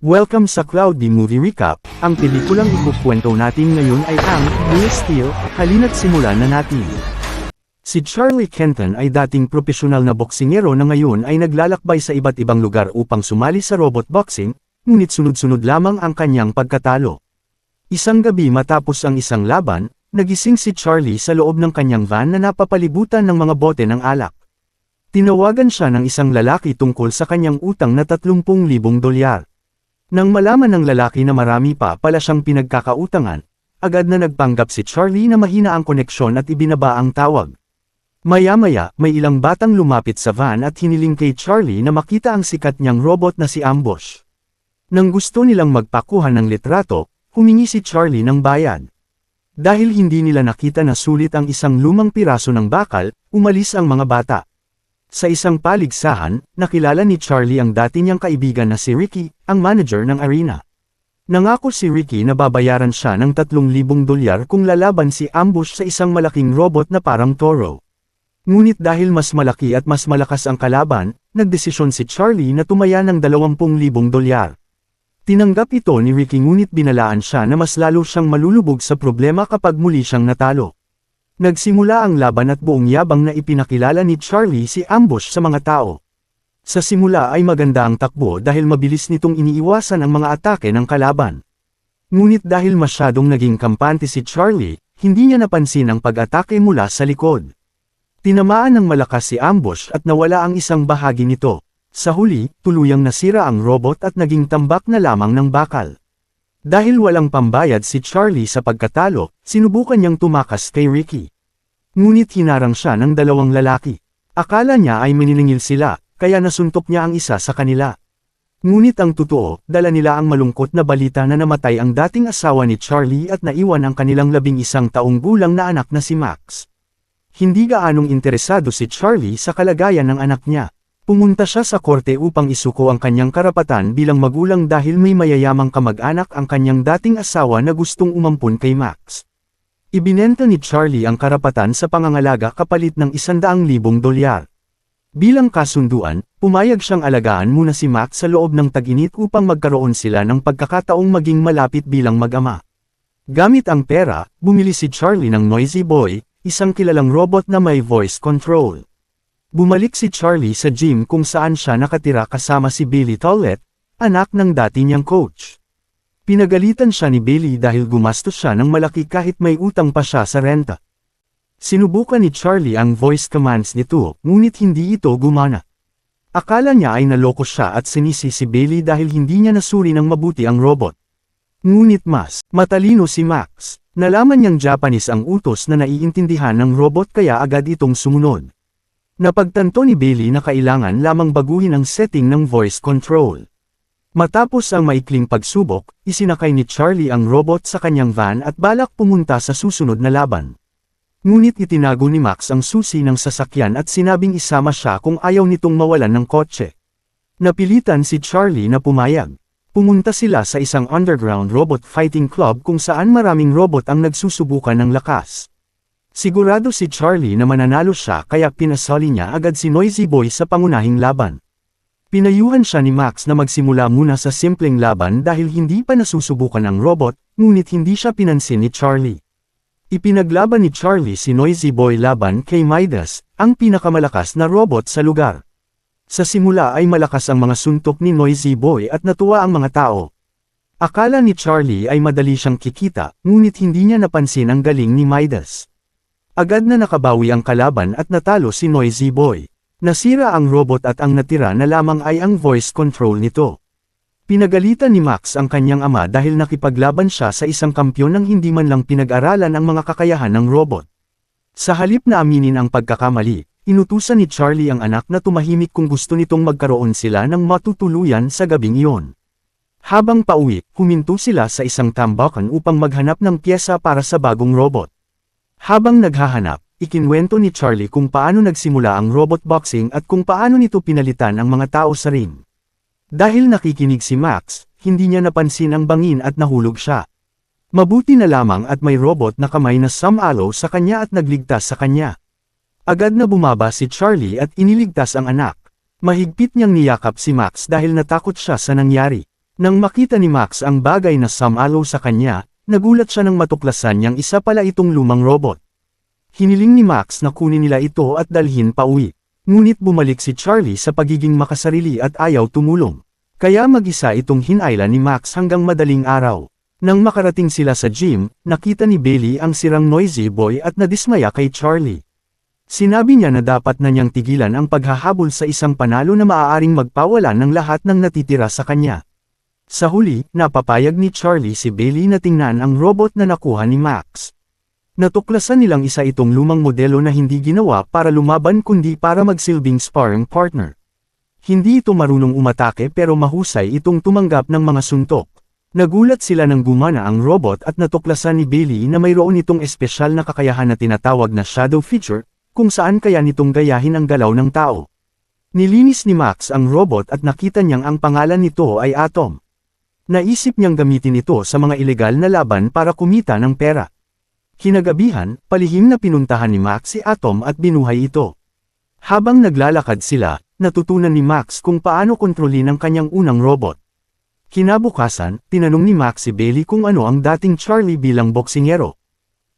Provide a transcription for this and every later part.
Welcome sa Cloudy Movie Recap. Ang pelikulang ikukwento natin ngayon ay ang Real Steel. Halina't simulan na natin. Si Charlie Kenton ay dating profesional na boksingero na ngayon ay naglalakbay sa iba't ibang lugar upang sumali sa robot boxing, ngunit sunod-sunod lamang ang kanyang pagkatalo. Isang gabi matapos ang isang laban, nagising si Charlie sa loob ng kanyang van na napapalibutan ng mga bote ng alak. Tinawagan siya ng isang lalaki tungkol sa kanyang utang na $30,000. Nang malaman ng lalaki na marami pa pala siyang pinagkakautangan, agad na nagpanggap si Charlie na mahina ang koneksyon at ibinaba ang tawag. Maya-maya, may ilang batang lumapit sa van at hiniling kay Charlie na makita ang sikat niyang robot na si Ambush. Nang gusto nilang magpakuha ng litrato, humingi si Charlie ng bayad. Dahil hindi nila nakita na sulit ang isang lumang piraso ng bakal, umalis ang mga bata. Sa isang paligsahan, nakilala ni Charlie ang dati niyang kaibigan na si Ricky, ang manager ng arena. Nangako si Ricky na babayaran siya ng $3,000 kung lalaban si Ambush sa isang malaking robot na parang toro. Ngunit dahil mas malaki at mas malakas ang kalaban, nagdesisyon si Charlie na tumaya ng $20,000. Tinanggap ito ni Ricky ngunit binalaan siya na mas lalo siyang malulubog sa problema kapag muli siyang natalo. Nagsimula ang laban at buong yabang na ipinakilala ni Charlie si Ambush sa mga tao. Sa simula ay maganda ang takbo dahil mabilis nitong iniiwasan ang mga atake ng kalaban. Ngunit dahil masyadong naging kampante si Charlie, hindi niya napansin ang pag-atake mula sa likod. Tinamaan ng malakas si Ambush at nawala ang isang bahagi nito. Sa huli, tuluyang nasira ang robot at naging tambak na lamang ng bakal. Dahil walang pambayad si Charlie sa pagkatalo, sinubukan niyang tumakas kay Ricky. Ngunit hinarang siya ng dalawang lalaki. Akala niya ay maniningil sila, kaya nasuntok niya ang isa sa kanila. Ngunit ang totoo, dala nila ang malungkot na balita na namatay ang dating asawa ni Charlie at naiwan ang kanilang 11 taong gulang na anak na si Max. Hindi gaanong interesado si Charlie sa kalagayan ng anak niya. Pumunta siya sa korte upang isuko ang kanyang karapatan bilang magulang dahil may mayayamang kamag-anak ang kanyang dating asawa na gustong umampun kay Max. Ibinenta ni Charlie ang karapatan sa pangangalaga kapalit ng $100,000. Bilang kasunduan, pumayag siyang alagaan muna si Max sa loob ng tag-init upang magkaroon sila ng pagkakataong maging malapit bilang mag-ama. Gamit ang pera, bumili si Charlie ng Noisy Boy, isang kilalang robot na may voice control. Bumalik si Charlie sa gym kung saan siya nakatira kasama si Billy Tollett, anak ng dati niyang coach. Pinagalitan siya ni Billy dahil gumastos siya ng malaki kahit may utang pa siya sa renta. Sinubukan ni Charlie ang voice commands nito, ngunit hindi ito gumana. Akala niya ay naloko siya at sinisi si Billy dahil hindi niya nasuri ng mabuti ang robot. Ngunit mas matalino si Max. Nalaman niyang Japanese ang utos na naiintindihan ng robot kaya agad itong sumunod. Napagtanto ni Billy na kailangan lamang baguhin ang setting ng voice control. Matapos ang maikling pagsubok, isinakay ni Charlie ang robot sa kanyang van at balak pumunta sa susunod na laban. Ngunit itinago ni Max ang susi ng sasakyan at sinabing isama siya kung ayaw nitong mawalan ng kotse. Napilitan si Charlie na pumayag. Pumunta sila sa isang underground robot fighting club kung saan maraming robot ang nagsusubukan ng lakas. Sigurado si Charlie na mananalo siya kaya pinasali niya agad si Noisy Boy sa pangunahing laban. Pinayuhan siya ni Max na magsimula muna sa simpleng laban dahil hindi pa nasusubukan ang robot, ngunit hindi siya pinansin ni Charlie. Ipinaglaban ni Charlie si Noisy Boy laban kay Midas, ang pinakamalakas na robot sa lugar. Sa simula ay malakas ang mga suntok ni Noisy Boy at natuwa ang mga tao. Akala ni Charlie ay madali siyang kikita, ngunit hindi niya napansin ang galing ni Midas. Agad na nakabawi ang kalaban at natalo si Noisy Boy. Nasira ang robot at ang natira na lamang ay ang voice control nito. Pinagalitan ni Max ang kanyang ama dahil nakipaglaban siya sa isang kampyon nang hindi man lang pinag-aralan ang mga kakayahan ng robot. Sa halip na aminin ang pagkakamali, inutusan ni Charlie ang anak na tumahimik kung gusto nitong magkaroon sila ng matutuluyan sa gabing iyon. Habang pauwi, huminto sila sa isang tambakan upang maghanap ng pyesa para sa bagong robot. Habang naghahanap, ikinwento ni Charlie kung paano nagsimula ang robot boxing at kung paano nito pinalitan ang mga tao sa ring. Dahil nakikinig si Max, hindi niya napansin ang bangin at nahulog siya. Mabuti na lamang at may robot na kamay na sumalo sa kanya at nagligtas sa kanya. Agad na bumaba si Charlie at iniligtas ang anak. Mahigpit niyang niyakap si Max dahil natakot siya sa nangyari. Nang makita ni Max ang bagay na sumalo sa kanya, nagulat siya nang matuklasan niyang isa pala itong lumang robot. Hiniling ni Max na kunin nila ito at dalhin pa uwi. Ngunit bumalik si Charlie sa pagiging makasarili at ayaw tumulong. Kaya mag-isa itong hinayla ni Max hanggang madaling araw. Nang makarating sila sa gym, nakita ni Bailey ang sirang Noisy Boy at nadismaya kay Charlie. Sinabi niya na dapat na niyang tigilan ang paghahabol sa isang panalo na maaaring magpawalan ng lahat ng natitira sa kanya. Sa huli, napapayag ni Charlie si Bailey na tingnan ang robot na nakuha ni Max. Natuklasan nilang isa itong lumang modelo na hindi ginawa para lumaban kundi para magsilbing sparring partner. Hindi ito marunong umatake pero mahusay itong tumanggap ng mga suntok. Nagulat sila nang gumana ang robot at natuklasan ni Bailey na mayroon itong espesyal na kakayahan na tinatawag na shadow feature, kung saan kaya nitong gayahin ang galaw ng tao. Nilinis ni Max ang robot at nakita niyang ang pangalan nito ay Atom. Naisip niyang gamitin ito sa mga ilegal na laban para kumita ng pera. Kinagabihan, palihim na pinuntahan ni Max si Atom at binuhay ito. Habang naglalakad sila, natutunan ni Max kung paano kontrolin ang kanyang unang robot. Kinabukasan, tinanong ni Max si Bailey kung ano ang dating Charlie bilang boksingero.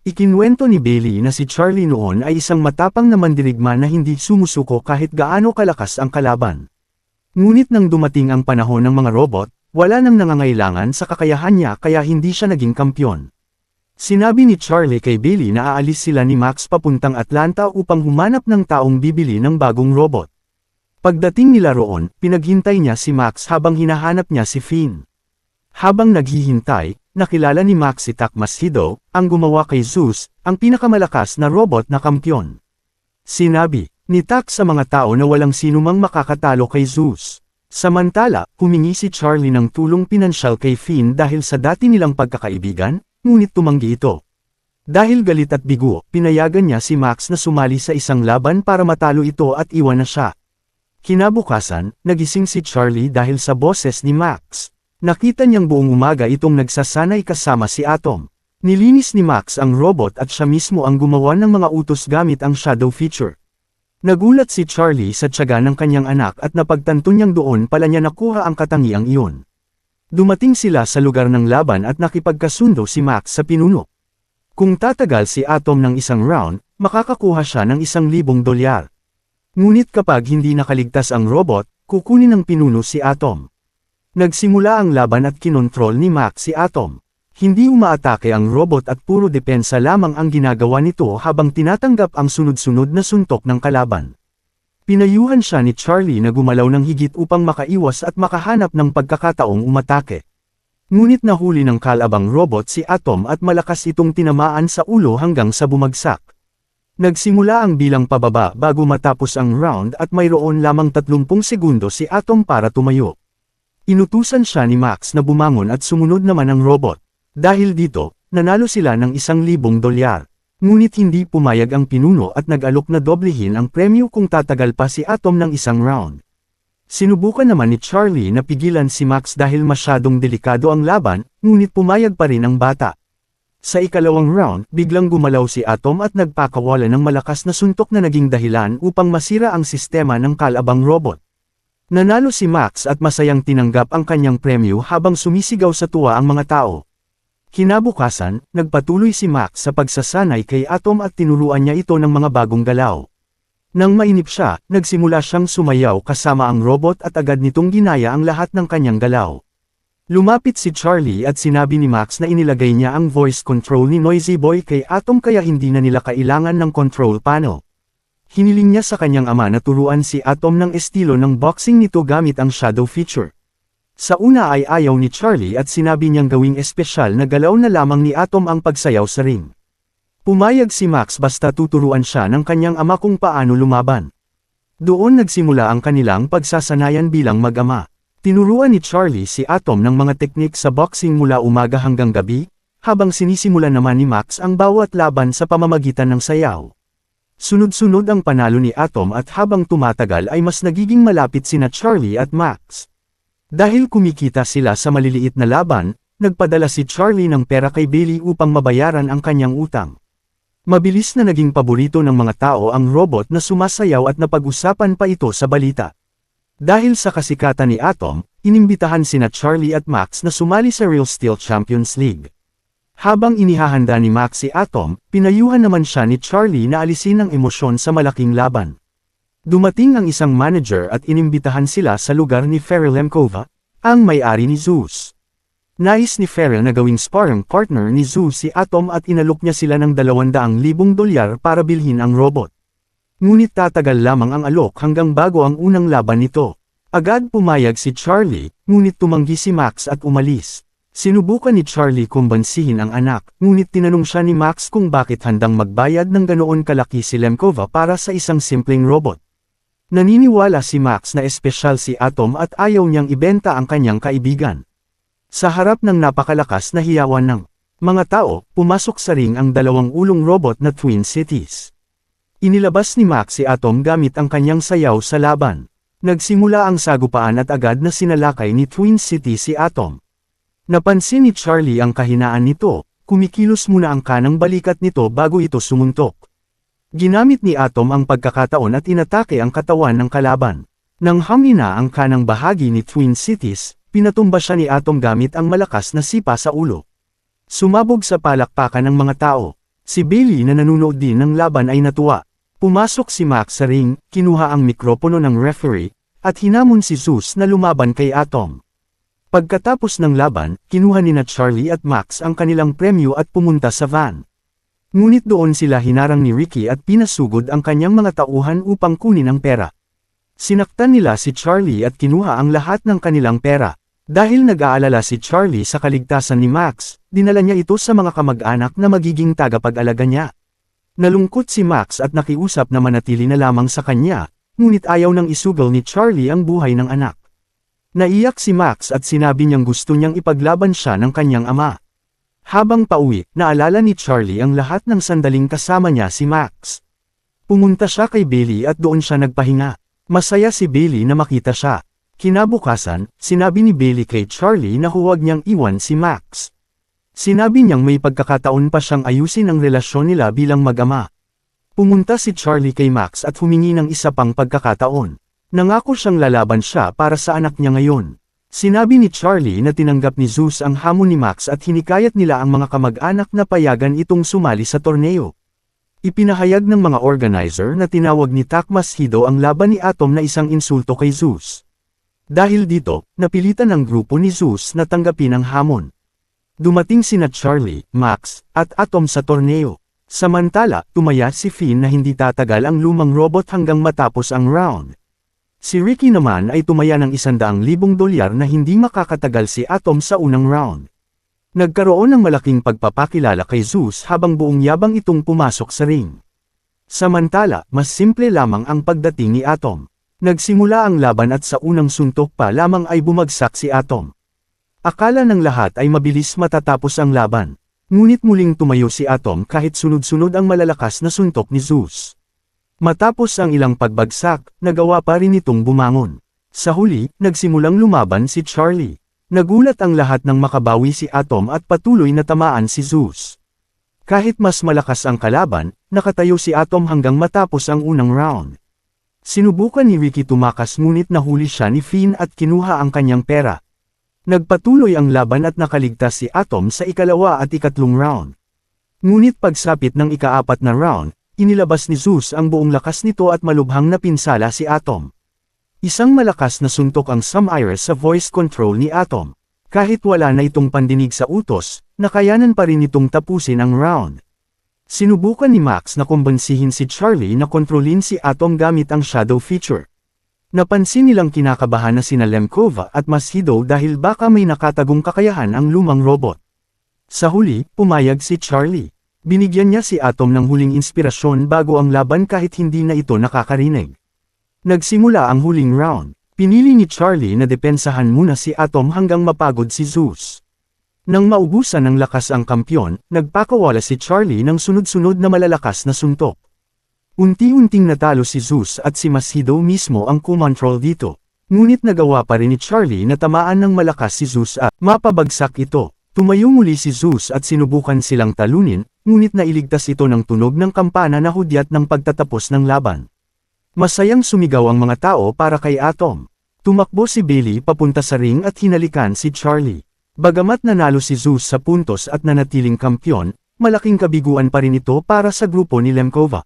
Ikinwento ni Bailey na si Charlie noon ay isang matapang na mandirigma na hindi sumusuko kahit gaano kalakas ang kalaban. Ngunit nang dumating ang panahon ng mga robot, wala nang nangangailangan sa kakayahan niya kaya hindi siya naging kampyon. Sinabi ni Charlie kay Bailey na aalis sila ni Max papuntang Atlanta upang humanap ng taong bibili ng bagong robot. Pagdating nila roon, pinaghintay niya si Max habang hinahanap niya si Finn. Habang naghihintay, nakilala ni Max si Takmas Hido, ang gumawa kay Zeus, ang pinakamalakas na robot na kampyon. Sinabi ni Tak sa mga tao na walang sinumang makakatalo kay Zeus. Samantala, humingi si Charlie ng tulong pinansyal kay Finn dahil sa dati nilang pagkakaibigan, ngunit tumanggi ito. Dahil galit at bigo, pinayagan niya si Max na sumali sa isang laban para matalo ito at iwan na siya. Kinabukasan, nagising si Charlie dahil sa boses ni Max. Nakita niyang buong umaga itong nagsasanay kasama si Atom. Nilinis ni Max ang robot at siya mismo ang gumawa ng mga utos gamit ang shadow feature. Nagulat si Charlie sa tiyaga ng kanyang anak at napagtanto niyang doon pala niya nakuha ang katangiang iyon. Dumating sila sa lugar ng laban at nakipagkasundo si Max sa pinuno. Kung tatagal si Atom ng isang round, makakakuha siya ng $1,000. Ngunit kapag hindi nakaligtas ang robot, kukunin ng pinuno si Atom. Nagsimula ang laban at kinontrol ni Max si Atom. Hindi umaatake ang robot at puro depensa lamang ang ginagawa nito habang tinatanggap ang sunod-sunod na suntok ng kalaban. Pinayuhan siya ni Charlie na gumalaw ng higit upang makaiwas at makahanap ng pagkakataong umatake. Ngunit nahuli ng kalabang robot si Atom at malakas itong tinamaan sa ulo hanggang sa bumagsak. Nagsimula ang bilang pababa bago matapos ang round at mayroon lamang 30 segundo si Atom para tumayo. Inutusan siya ni Max na bumangon at sumunod naman ang robot. Dahil dito, nanalo sila ng $1,000. Ngunit hindi pumayag ang pinuno at nag-alok na doblehin ang premyo kung tatagal pa si Atom ng isang round. Sinubukan naman ni Charlie na pigilan si Max dahil masyadong delikado ang laban, ngunit pumayag pa rin ang bata. Sa ikalawang round, biglang gumalaw si Atom at nagpakawala ng malakas na suntok na naging dahilan upang masira ang sistema ng kalabang robot. Nanalo si Max at masayang tinanggap ang kanyang premyo habang sumisigaw sa tuwa ang mga tao. Kinabukasan, nagpatuloy si Max sa pagsasanay kay Atom at tinuruan niya ito ng mga bagong galaw. Nang mainip siya, nagsimula siyang sumayaw kasama ang robot at agad nitong ginaya ang lahat ng kanyang galaw. Lumapit si Charlie at sinabi ni Max na inilagay niya ang voice control ni Noisy Boy kay Atom kaya hindi na nila kailangan ng control panel. Hiniling niya sa kanyang ama na turuan si Atom ng estilo ng boxing nito gamit ang shadow feature. Sa una ay ayaw ni Charlie at sinabi niyang gawing espesyal na galaw na lamang ni Atom ang pagsayaw sa ring. Pumayag si Max basta tuturuan siya ng kanyang ama kung paano lumaban. Doon nagsimula ang kanilang pagsasanayan bilang mag-ama. Tinuruan ni Charlie si Atom ng mga teknik sa boxing mula umaga hanggang gabi, habang sinisimulan naman ni Max ang bawat laban sa pamamagitan ng sayaw. Sunod-sunod ang panalo ni Atom at habang tumatagal ay mas nagiging malapit sina Charlie at Max. Dahil kumikita sila sa maliliit na laban, nagpadala si Charlie ng pera kay Bailey upang mabayaran ang kanyang utang. Mabilis na naging paborito ng mga tao ang robot na sumasayaw at napag-usapan pa ito sa balita. Dahil sa kasikatan ni Atom, inimbitahan sina Charlie at Max na sumali sa Real Steel Champions League. Habang inihahanda ni Max si Atom, pinayuhan naman siya ni Charlie na alisin ang emosyon sa malaking laban. Dumating ang isang manager at inimbitahan sila sa lugar ni Ferrell Lemkova, ang may-ari ni Zeus. Nais ni Ferrell na gawing sparring partner ni Zeus si Atom at inalok niya sila ng $200,000 para bilhin ang robot. Ngunit tatagal lamang ang alok hanggang bago ang unang laban nito. Agad pumayag si Charlie, ngunit tumanggi si Max at umalis. Sinubukan ni Charlie kumbansihin ang anak, ngunit tinanong siya ni Max kung bakit handang magbayad ng ganoon kalaki si Lemkova para sa isang simpleng robot. Naniniwala si Max na espesyal si Atom at ayaw niyang ibenta ang kanyang kaibigan. Sa harap ng napakalakas na hiyawan ng mga tao, pumasok sa ring ang dalawang ulong robot na Twin Cities. Inilabas ni Max si Atom gamit ang kanyang sayaw sa laban. Nagsimula ang sagupaan at agad na sinalakay ni Twin City si Atom. Napansin ni Charlie ang kahinaan nito, kumikilos muna ang kanang balikat nito bago ito sumuntok. Ginamit ni Atom ang pagkakataon at inatake ang katawan ng kalaban. Nang hamina ang kanang bahagi ni Twin Cities, pinatumba siya ni Atom gamit ang malakas na sipa sa ulo. Sumabog sa palakpakan ng mga tao. Si Bailey na nanunood din ng laban ay natuwa. Pumasok si Max sa ring, kinuha ang mikropono ng referee, at hinamon si Zeus na lumaban kay Atom. Pagkatapos ng laban, kinuha ni Charlie at Max ang kanilang premyo at pumunta sa van. Ngunit doon sila hinarang ni Ricky at pinasugod ang kanyang mga tauhan upang kunin ang pera. Sinaktan nila si Charlie at kinuha ang lahat ng kanilang pera. Dahil nag-aalala si Charlie sa kaligtasan ni Max, dinala niya ito sa mga kamag-anak na magiging tagapag-alaga niya. Nalungkot si Max at nakiusap na manatili na lamang sa kanya, ngunit ayaw nang isugal ni Charlie ang buhay ng anak. Naiyak si Max at sinabi niyang gusto niyang ipaglaban siya ng kanyang ama. Habang pauwi, naalala ni Charlie ang lahat ng sandaling kasama niya si Max. Pumunta siya kay Bailey at doon siya nagpahinga. Masaya si Bailey na makita siya. Kinabukasan, sinabi ni Bailey kay Charlie na huwag niyang iwan si Max. Sinabi niyang may pagkakataon pa siyang ayusin ang relasyon nila bilang mag-ama. Pumunta si Charlie kay Max at humingi ng isa pang pagkakataon. Nangako siyang lalaban siya para sa anak niya ngayon. Sinabi ni Charlie na tinanggap ni Zeus ang hamon ni Max at hinikayat nila ang mga kamag-anak na payagan itong sumali sa torneo. Ipinahayag ng mga organizer na tinawag ni Takmas Hido ang laban ni Atom na isang insulto kay Zeus. Dahil dito, napilitan ng grupo ni Zeus na tanggapin ang hamon. Dumating sina Charlie, Max, at Atom sa torneo. Samantala, tumaya si Finn na hindi tatagal ang lumang robot hanggang matapos ang round. Si Ricky naman ay tumaya ng $100,000 na hindi makakatagal si Atom sa unang round. Nagkaroon ng malaking pagpapakilala kay Zeus habang buong yabang itong pumasok sa ring. Samantala, mas simple lamang ang pagdating ni Atom. Nagsimula ang laban at sa unang suntok pa lamang ay bumagsak si Atom. Akala ng lahat ay mabilis matatapos ang laban. Ngunit muling tumayo si Atom kahit sunod-sunod ang malalakas na suntok ni Zeus. Matapos ang ilang pagbagsak, nagawa pa rin itong bumangon. Sa huli, nagsimulang lumaban si Charlie. Nagulat ang lahat nang makabawi si Atom at patuloy na tamaan si Zeus. Kahit mas malakas ang kalaban, nakatayo si Atom hanggang matapos ang unang round. Sinubukan ni Ricky tumakas ngunit nahuli siya ni Finn at kinuha ang kanyang pera. Nagpatuloy ang laban at nakaligtas si Atom sa ikalawa at ikatlong round. Ngunit pagsapit ng ikaapat na round, inilabas ni Zeus ang buong lakas nito at malubhang napinsala si Atom. Isang malakas na suntok ang sum-iris sa voice control ni Atom. Kahit wala na itong pandinig sa utos, nakayanan pa rin itong tapusin ang round. Sinubukan ni Max na kumbansihin si Charlie na kontrolin si Atom gamit ang shadow feature. Napansin nilang kinakabahan na sina Lemkova at Mashido dahil baka may nakatagong kakayahan ang lumang robot. Sa huli, pumayag si Charlie. Binigyan niya si Atom ng huling inspirasyon bago ang laban kahit hindi na ito nakakarinig. Nagsimula ang huling round. Pinili ni Charlie na depensahan muna si Atom hanggang mapagod si Zeus. Nang maubusan ng lakas ang kampyon, nagpakawala si Charlie ng sunod-sunod na malalakas na suntok. Unti-unting natalo si Zeus at si Mashido mismo ang kumontrol dito. Ngunit nagawa pa rin ni Charlie na tamaan ng malakas si Zeus at mapabagsak ito. Tumayo muli si Zeus at sinubukan silang talunin, ngunit nailigtas ito ng tunog ng kampana na hudyat ng pagtatapos ng laban. Masayang sumigaw ang mga tao para kay Atom. Tumakbo si Bailey papunta sa ring at hinalikan si Charlie. Bagamat nanalo si Zeus sa puntos at nanatiling kampyon, malaking kabiguan pa rin ito para sa grupo ni Lemkova.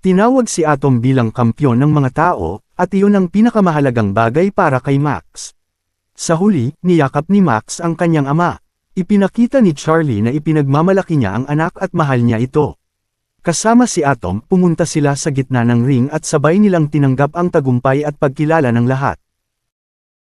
Tinawag si Atom bilang kampyon ng mga tao, at iyon ang pinakamahalagang bagay para kay Max. Sa huli, niyakap ni Max ang kanyang ama. Ipinakita ni Charlie na ipinagmamalaki niya ang anak at mahal niya ito. Kasama si Atom, pumunta sila sa gitna ng ring at sabay nilang tinanggap ang tagumpay at pagkilala ng lahat.